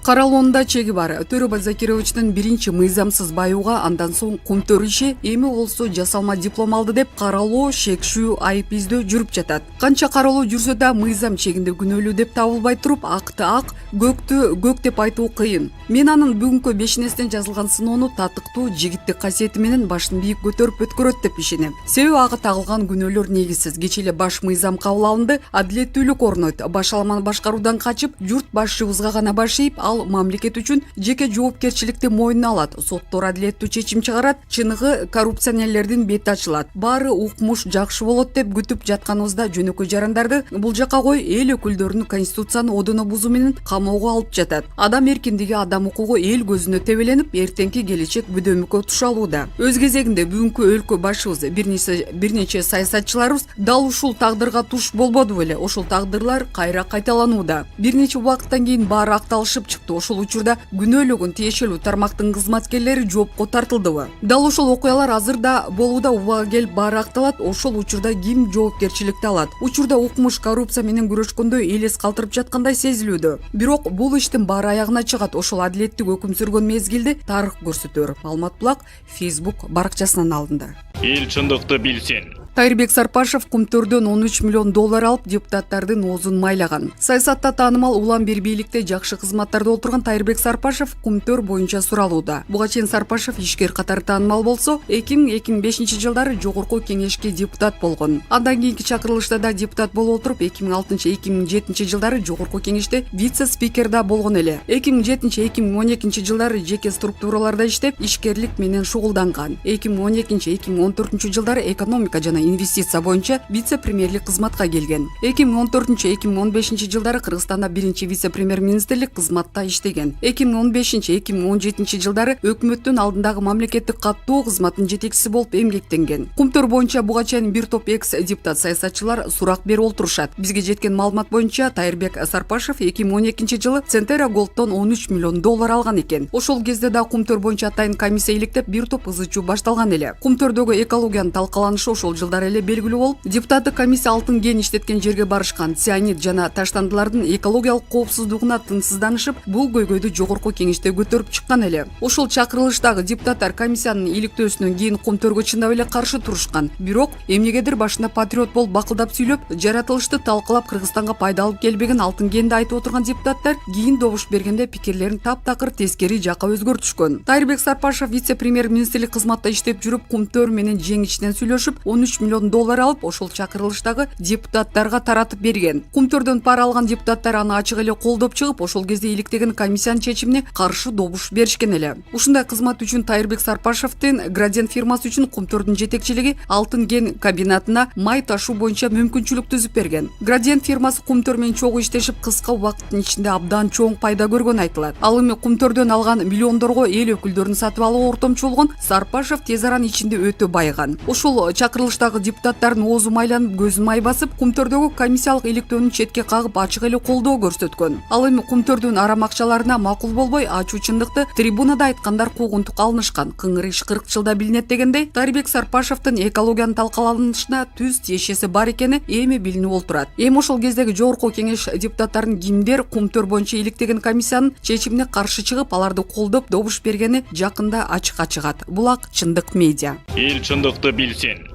Каралоонда чеги бар. Төрөбай Закировичтин биринчи мыйзамсыз баюуга, андан соң кумтөр иши эми болсо жасалма диплом алды деп каралоо, шекшүү, айып издөө жүрүп жатат. Канча каралоо жүрсө да мыйзам чегинде күнөөлүү деп табылбай туруп, акты ак, көктү көк деп айтуу кыйын. Мен анын бүгүнкү бешинестен жазылган сыноону татыктуу, жигиттик касиети менен башын бийик көтөрүп өткөрөт деп ишенем. Себеби ага тагылган күнөөлөр негизсиз. Кечээ эле баш мыйзам кабыл алынды, адилеттүүлүк орнойт. Башаламаны башкаруудан качып, журт башчыбызга гана баш ийип, ал мамлекет үчүн жеке жоопкерчиликти мойнуна алат. Соттор адилеттүү чечим чыгарат, чыныгы коррупционерлердин бети ачылат. Баары укмуш жакшы болот деп күтүп жатканыбызда жөнөкөй жарандарды бул жака кой, эл өкүлдөрүн конституцияны одоно бузуу менен камоого алып жатат. Адам эркиндиги, адам укугу эл көзүнө тебеленип, эртеңки келечек бөдөмүккө тушалууда. Өз кезегинде бүгүнкү өлкө башыбыз, бир нече саясатчыларыбыз дал ушул тагдырга туш болбоду беле. Ошол тагдырлар кайра кайталанууда. Бир нече убакыттан кийин баары акталышып чыкты. Ошол учурда күнөөлөгөн тиешелүү тармактын кызматкерлери жоопко тартылдыбы? Дал ошол окуялар азыр да болууда. Убага келип баары акталат. Ошол учурда ким жоопкерчиликти алат? Учурда укмуш коррупция менен күрөшкөндөй элес калтырып жаткандай сезилүүдө. Бирок бул иштин баары аягына чыгат. Ошол адилеттик өкүм сүргөн мезгилди тарых көрсөтөр. Алмат Булак Facebook баракчасынан алынды. Эл чындыкты билсин. Тайырбек Сарпашев кумтөрдөн 13 миллион доллар алып, депутаттардын оозун майлаган. Саясатта таанымал улам бир бийликте жакшы кызматтарда отурган Тайырбек Сарпашев кумтөр боюнча суралууда. Буга чейин Сарпашев ишкер катары таанымал болсо, 2000-2005 жылдары жогорку кеңешке депутат болгон. Андан кийинки чакырылышта да депутат болуп отуруп, 2006-2007 жылдары жогорку кеңеште вице-спикерда болгон эле. 2007-2012 жылдары жеке структураларда иштеп, ишкерлик менен шугулданган. 2012-2014 жылдары экономика жана инвестиция боюнча вице-премьерлик кызматка келген. 2014-2015 жылдары Кыргызстанда биринчи вице-премьер-министрлик кызматта иштеген. 2015-2017 жылдары өкмөттүн алдындагы мамлекеттик каттоо кызматынын жетекчиси болуп эмгектенген. Кумтөр боюнча буга чейин бир топ экс-депутат саясатчылар сурак берип отурушат. Бизге жеткен маалымат боюнча Тайырбек Сарпашев 2012 жылы Центера Голдтон 13 миллион доллар алган экен. Ошол кезде да кумтөр боюнча атайын комиссия иликтеп, бир топ ызы чуу башталган эле. Кумтөрдөгү экологиянын талкаланышы ошол жылдары эле белгилүү болуп, депутаттык комиссия алтын кен иштеткен жерге барышкан. Цианид жана таштандылардын экологиялык коопсуздугуна тынчсызданышып, бул көйгөйдү жогорку кеңеште көтөрүп чыккан эле. Ошол чакырылыштагы депутаттар комиссиянын иликтөөсүнөн кийин кумтөргө чындап эле каршы турушкан. Бирок эмнегедир башында патриот болуп бакылдап сүйлөп, жаратылышты талкалап Кыргызстанга пайда алып келбеген алтын кенди айтып отурган депутаттар кийин добуш бергенде пикирлерин таптакыр тескери жакка өзгөртүшкөн. Тайырбек Сарпашев вице-премьер-министрлик кызматта иштеп жүрүп, кумтөр менен жең ичинен сүйлөшүп, 13 миллион доллар алып, ошол чакырылыштагы депутаттарга таратып берген. Кумтөрдөн пара алган депутаттар аны ачык эле колдоп чыгып, ошол кезде иликтеген комиссиянын чечимине каршы добуш беришкен эле. Ушундай кызмат үчүн Тайырбек Сарпашевдин Градиент фирмасы үчүн кумтөрдүн жетекчилиги алтын кен комбинатына май ташуу боюнча мүмкүнчүлүк түзүп берген. Градиент фирмасы кумтөр менен чогуу иштешип, кыска убакыттын ичинде абдан чоң пайда көргөн айтылат. Ал эми кумтөрдөн алган миллиондорго эл өкүлдөрүн сатып алуу ортомчу болгон Сарпашев тез аран ичинде өтө байыган. Ошол чакырылыштагы депутаттардын оозу майланып, көзүн май басып, кумтөрдөгү комиссиялык иликтөөнү четке кагып, ачык эле колдоо көрсөткөн. Ал эми кумтөрдүн арам акчаларына макул болбой, ачуу чындыкты трибунада айткандар куугунтук алынышкан. Кыңыр иш 40 жылда билинет дегендей, Тайырбек Сарпашевдин экологиянын талкаланышына түз тиешеси бар экени эми билинип олтурат. Эми ошол кездеги жогорку кеңеш депутаттарын кимдер кумтөр боюнча иликтеген комиссиянын чечимине каршы чыгып, аларды колдоп добуш бергени жакында ачыкка чыгат. Булак Чындык медиа. Эл чындыкты билсин.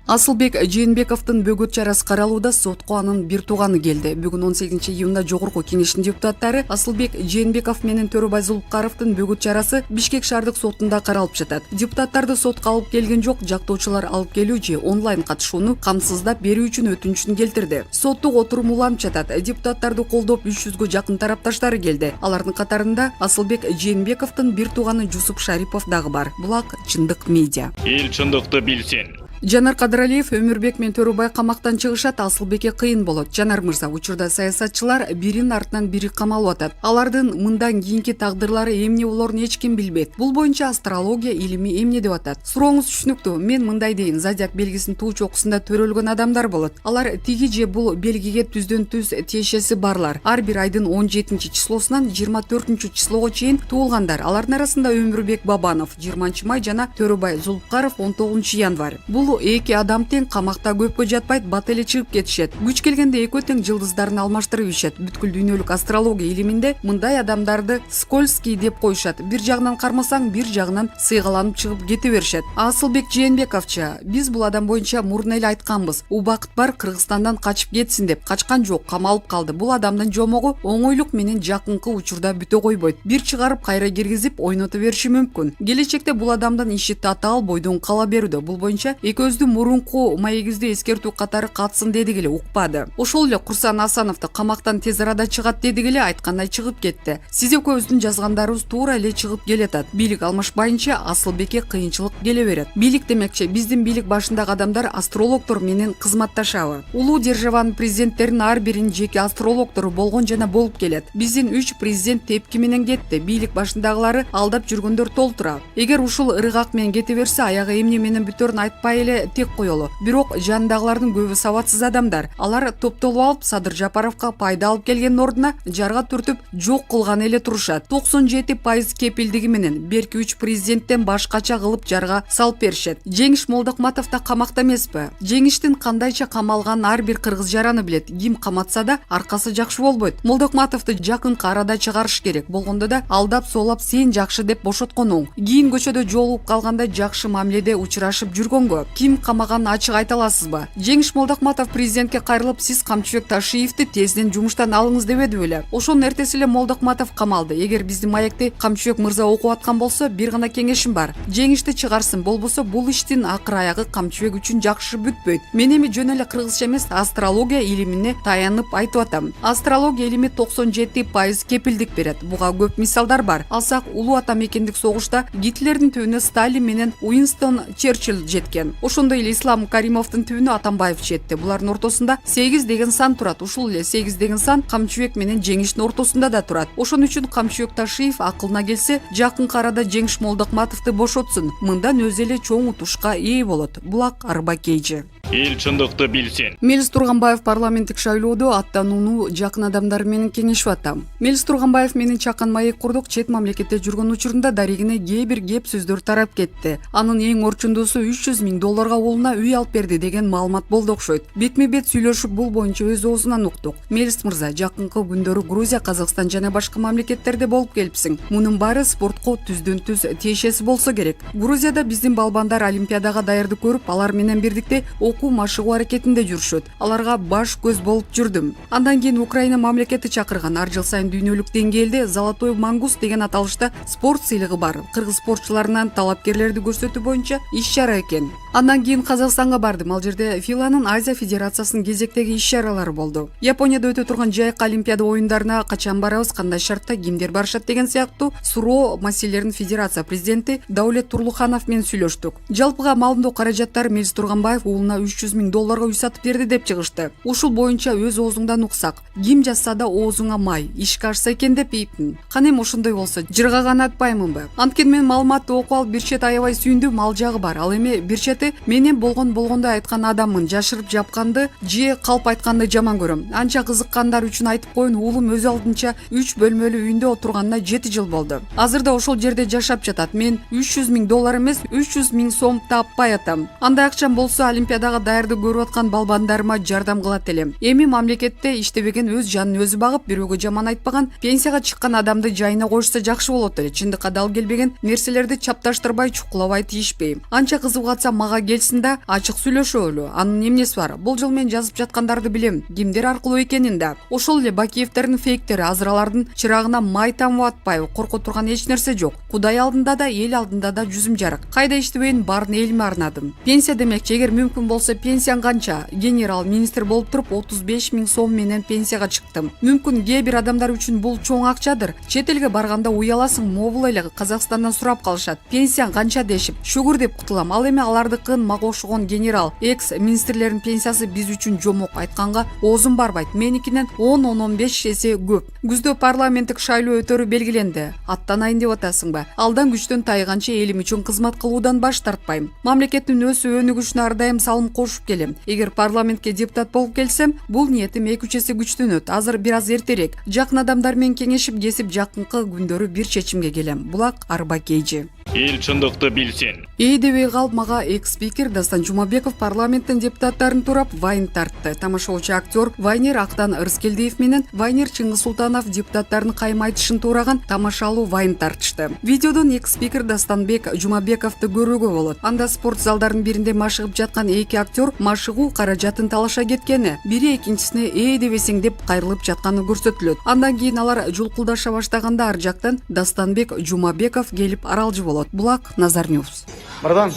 Асылбек Жээнбековдун бөгөт чарасы каралууда. Сотко анын бир тууганы келди. Бүгүн 18 июнда жогорку кеңештин депутаттары Асылбек Жээнбеков менен Төрөбай Зулукаровдун бөгөт чарасы Бишкек шаардык сотунда каралып жатат. Депутаттарды сотко алып келген жок, жактоочулар алып келүү же онлайн катышууну камсыздап берүү үчүн өтүнүчүн келтирди. Соттук отурум уланып жатат. Депутаттарды колдоп 300гө жакын тарапташтары келди. Алардын катарында Асылбек Жээнбековдун бир тууганы Жусуп Шарипов дагы бар. Булак Чындык медиа. Эл чындыкты билсин. Жанар Кадыралиев Өмүрбек менен Төрөбай камактан чыгышат. Асылбекке кыйын болот. Жанар мырза, учурда саясатчылар биринин артынан бири камалып атат. Алардын мындан кийинки тагдырлары эмне болорун эч ким билбейт. Бул боюнча астрология илими эмне деп атат. Сурооңуз түшүнүктүү. Мен мындай дейин, зодиак белгисинин туу чокусунда төрөлгөн адамдар болот. Алар тиги же бул белгиге түздөн түз тиешеси барлар. Ар бир айдын 17-числосунан 24-числого чейин туулгандар. Алардын арасында Өмүрбек Бабанов 20 май жана Төрөбай Зулукаров 19 январь. Бул Бул эки адам тең, камакта көпкө жатпайт, бат эле чыгып кетишет. Күч келгенде экөө тең жылдыздарын алмаштырып ишет. Бүткүл дүйнөлүк астрология илиминде мындай адамдарды скользкий деп коюшат. Бир жагынан кармасаң, бир жагынан сыйгаланып чыгып кете беришет. Асылбек Жээнбековча: биз бул адам боюнча мурун эле айтканбыз. Убакыт бар, Кыргызстандан качып кетсин деп. Качкан жок, камалып калды. Бул адамдын жомогу оңойлук менен жакынкы учурда бүтө койбойт. Бир чыгарып кайра киргизип ойното бериши мүмкүн. Келечекте бул адамдын иши татаал бойдон кала берүүдө. Бул боюнча экөөбүздүн мурунку маегибизди эскертүү катары катсын дедик эле, укпады. Ошол эле Курсан Асановду камактан тез арада чыгат дедик эле, айткандай чыгып кетти. Сиз экөөбүздүн жазгандарыбыз туура эле чыгып келатат. Бийлик алмашпайынча Асылбекке кыйынчылык келе берет. Бийлик демекчи, биздин бийлик башындагы адамдар астрологдор менен кызматташабы. Улуу державанын президенттеринин ар биринин жеке астрологдору болгон жана болуп келет. Биздин 3 президент тепки менен кетти. Бийлик башындагылары алдап жүргөндөр толтура. Эгер ушул ырыгак менен кете берсе, аягы эмне менен бүтөрүн айтпай эле тек коелу. Бирок жанындагылардын көбү сабатсыз адамдар. Алар топтолуп алып Садыр Жапаровго пайда алып келгендин ордуна жарга түртүп жок кылган эле турушат. 97% кепилдиги менен берки 3 президенттен башкача кылып жарга салып беришет. Жеңиш Молдокматов да камакта эмеспи? Жеңиштин кандайча камалганын ар бир кыргыз жараны билет. Ким каматса да аркасы жакшы болбойт. Молдокматовду жакынкы арада чыгарыш керек. Болгондо да алдап соолап сен жакшы деп бошоткон оң. Кийин көчөдө жолугуп калганда жакшы мамиледе учурашып жүргөнгө ким камаганын ачык айта аласызбы? Жеңиш Молдокматов президентке кайрылып, сиз Камчыбек Ташиевди тезден жумуштан алыңыз дебеди беле? Ошонун эртеси эле Молдокматов камалды. Эгер биздин маекти Камчыбек мырза окуп аткан болсо, бир гана кеңешим бар. Жеңишти чыгарсын, болбосо бул иштин акыр аягы Камчыбек үчүн жакшы бүтпөйт. Мен эми жөн эле кыргызча эмес, астрология илимине таянып айтып атам. Астрология илими 97% кепилдик берет. Буга көп мисалдар бар. Алсак, улуу ата мекендик согушта Гитлердин түбүнө Сталин менен Уинстон Черчилль жеткен. Ошондой эле Ислам Каримовдун түбүнө Атамбаев жетти. Булардын ортосунда 8 деген сан турат. Ушул эле 8 деген сан Камчыбек менен Жеңиштин ортосунда да турат. Ошон үчүн Камчыбек Ташиев акылына келсе, жакынкы арада Жеңиш Молдокматовду бошотсун. Мындан өзү эле чоң утушка ээ болот. Булак Арбакейжи. Эл чындыкты билсин. Мелис Турганбаев парламенттик шайлоодо аттанууну жакын адамдар менен кеңешип атам. Мелис Турганбаев менен чакан маек курдук. Чет мамлекетте жүргөн учурунда дарегине кээ бир кеп сөздөр тарап кетти. Анын эң орчундуусу $300,000 уулуна үй алып берди деген маалымат болду окшойт. Бетме бет сүйлөшүп бул боюнча өз оозунан уктук. Мелис мырза, жакынкы күндөрү Грузия, Казакстан жана башка мамлекеттерде болуп келипсиң. Мунун баары спортко түздөн түз тиешеси болсо керек. Грузияда биздин балбандар олимпиадага даярдык көрүп, алар менен бирдикте окуу машыгуу аракетинде жүрүшөт. Аларга баш көз болуп жүрдүм. Андан кийин Украина мамлекети чакырган. Ар жыл сайын дүйнөлүк деңгээлде Золотой мангус деген аталышта спорт сыйлыгы бар. Кыргыз спортчуларынан талапкерлерди көрсөтүү боюнча иш-чара экен. Андан кийин Казакстанга бардым. Ал жерде ФИЛАнын Азия Федерациясынын кезектеги иш-чаралары болду. Японияда өтө турган жайкы олимпиада оюндарына качан барабыз, кандай шартта, кимдер барышат деген сыяктуу суроо маселелерин федерация президенти Даулет Турлуханов менен сүйлөштүк. Жалпыга малымдоо каражаттары Мелис Турганбаев уулуна $300,000 үй сатып берди деп чыгышты. Ушул боюнча өз оозуңдан уксак, ким жазса да оозуңа май, ишке ашса экен деп ийиптин. Кана эми ошондой болсо, жыргаган атпаймынбы? Анткени мен маалыматты окуп алып бир чет аябай сүйүндүм, ал жагы бар. Ал эми бир чети менен болгондой айткан адаммын, жашырып жапканды же калп айтканды жаман көрөм. Анча кызыккандар үчүн айтып коеюн, уулум өз алдынча 3 бөлмөлүү үйүндө отурганына 7 жыл болду. Азырда ошол жерде жашап жатат. Мен $300,000 эмес, $300,000 таппай атам. Андай акчам болсо олимпиадага даярдык көрүп аткан балбандарыма жардам кылат элем. Эми мамлекетте иштебеген, өз жанын өзү багып, бирөөгө жаман айтпаган, пенсияга чыккан адамды жайына коюшса жакшы болот эле. Чындыкка дал келбеген нерселерди чапташтырбай, чукулабай тийишпейм. Анча кызыгып атса мага келсин да ачык сүйлөшөлү. Анын эмнеси бар? Бул жыл мен жазып жаткандарды билем, кимдер аркылуу экенин да. Ошол эле Бакиевтердин фейктери, азыр алардын чырагына май тамып атпайбы? Корко турган эч нерсе жок. Кудай алдында да, эл алдында да жүзүм жарык. Кайда иштебейин, баарын элиме арнадым. Пенсия демекчи, эгер мүмкүн болсо пенсияң канча? Генерал министр болуп туруп $35,000 менен пенсияга чыктым. Мүмкүн кээ бир адамдар үчүн бул чоң акчадыр. Чет элге барганда уяласың, мобул эле Казакстандан сурап калышат. Пенсияң канча дешип, шүгүр деп кутулам. Ал эми алардыкын мага окшогон генерал, экс министрлердин пенсиясы биз үчүн жомок, айтканга оозум барбайт. Меникинен 10-15 эсе көп. Күздө парламенттик шайлоо өтөрү белгиленди. Аттанайын деп атасыңбы? Алдан күчтөн тайганча элим үчүн кызмат кылуудан баш тартпайм. Мамлекеттин өсүү өнүгүшүнө ар дайым салым кошуп келем. Эгер парламентке депутат болуп келсем, бул ниетим 2-3 эсе күчтөнөт. Азыр бир аз эртерээк. Жакын адамдар менен кеңешип, кесип жакынкы күндөрү бир чечимге келем. Булак Арбакейжи. эл чындыкты билсин. Эй дебей калып мага экс-спикер Дастан Жумабеков парламенттин депутаттарын турап вайн тартты. Тамашачы актер Вайнер Актан Ырыскелдиев менен Вайнер Чыңгыз Султанов депутаттарын кайым айтышын туураган тамашалуу вайн тартышты. Видеодон экс-спикер Дастанбек Жумабековду көрүүгө болот. Анда спорт залдарынын биринде машыгып жаткан эки актер машыгуу каражатын талаша кеткени, бири экинчисине эй дебесең деп кайрылып жатканы көрсөтүлөт. Андан кийин алар жулкулдаша баштаганда ар жактан Дастанбек Жумабеков келип аралжы болот. Булак Назар Ньюс. Брадан,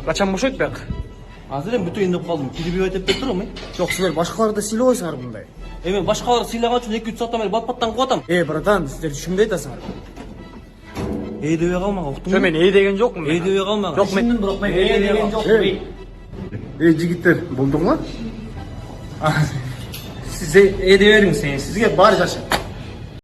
качан бошойт бек? Азыр эми бүтө индеп калдым. Килбей деп турам мен. Жок, силер башкаларды сыйлабайсыңар мындай. Мен башкаларды сыйлаган үчүн 2-3 сааттан бери бат-баттан кылып атам. Брадан, силер түшүнбөй атасыңар. Дебей калмага, уктуңбу? Жок, мен деген жокмун. Дебей калмага. Жок, мен бирок мен деген жокмун. Жигиттер, болдуңбу? Сиз дебериңиз, сизге баары жакшы.